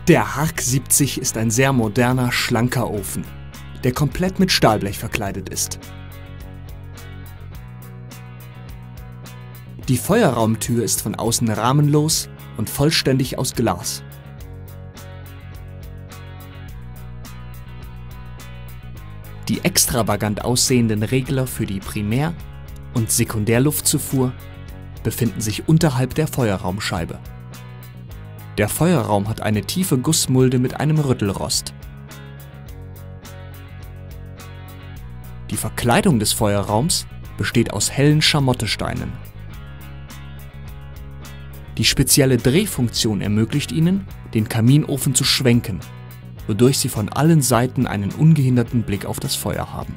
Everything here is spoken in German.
Der Hark 70 ist ein sehr moderner, schlanker Ofen, der komplett mit Stahlblech verkleidet ist. Die Feuerraumtür ist von außen rahmenlos und vollständig aus Glas. Die extravagant aussehenden Regler für die Primär- und Sekundärluftzufuhr befinden sich unterhalb der Feuerraumscheibe. Der Feuerraum hat eine tiefe Gussmulde mit einem Rüttelrost. Die Verkleidung des Feuerraums besteht aus hellen Schamottesteinen. Die spezielle Drehfunktion ermöglicht Ihnen, den Kaminofen zu schwenken, wodurch Sie von allen Seiten einen ungehinderten Blick auf das Feuer haben.